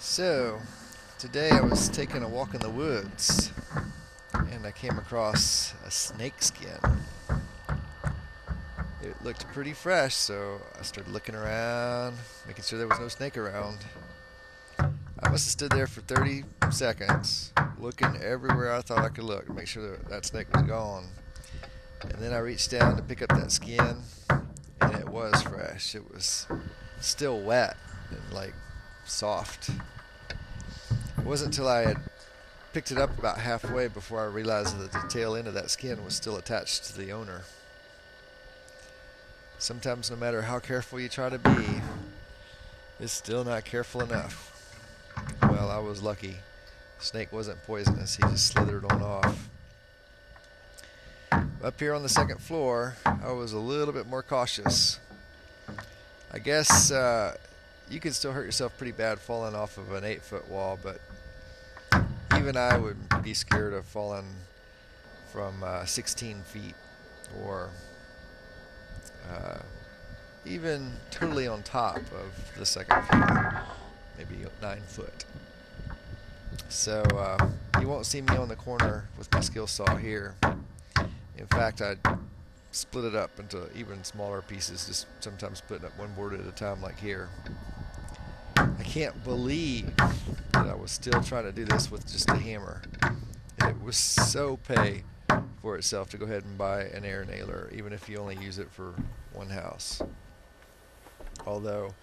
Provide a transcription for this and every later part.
So, today I was taking a walk in the woods and I came across a snake skin. It looked pretty fresh, so I started looking around, making sure there was no snake around. I must have stood there for 30 seconds, looking everywhere I thought I could look to make sure that snake was gone. And then I reached down to pick up that skin, and it was fresh. It was still wet and like soft. It wasn't until I had picked it up about halfway before I realized that the tail end of that skin was still attached to the owner. Sometimes no matter how careful you try to be, it's still not careful enough. Well, I was lucky. The snake wasn't poisonous, he just slithered on off. Up here on the second floor, I was a little bit more cautious. I guess you can still hurt yourself pretty bad falling off of an 8-foot wall, but even I would be scared of falling from 16 feet or even totally on top of the second floor, maybe 9 foot. So you won't see me on the corner with my skill saw here. In fact, I'd split it up into even smaller pieces, just sometimes putting up one board at a time like here. I can't believe that I was still trying to do this with just a hammer. It was so pay for itself to go ahead and buy an air nailer, even if you only use it for one house. Although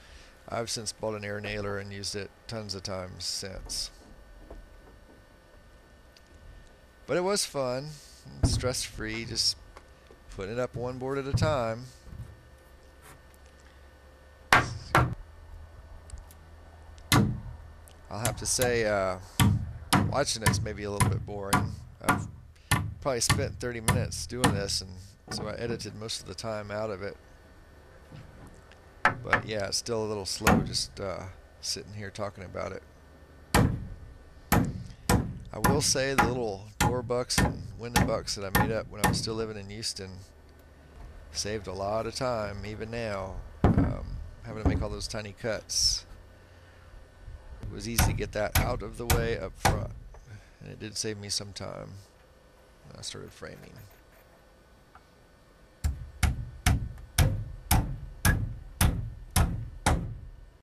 I've since bought an air nailer and used it tons of times since. But it was fun, stress-free, just putting it up one board at a time. I'll have to say, watching it's maybe a little bit boring. I've probably spent 30 minutes doing this, and so I edited most of the time out of it. But yeah, it's still a little slow just sitting here talking about it. I will say the little door bucks and window bucks that I made up when I was still living in Houston saved a lot of time, even now, having to make all those tiny cuts. It was easy to get that out of the way up front, and it did save me some time when I started framing.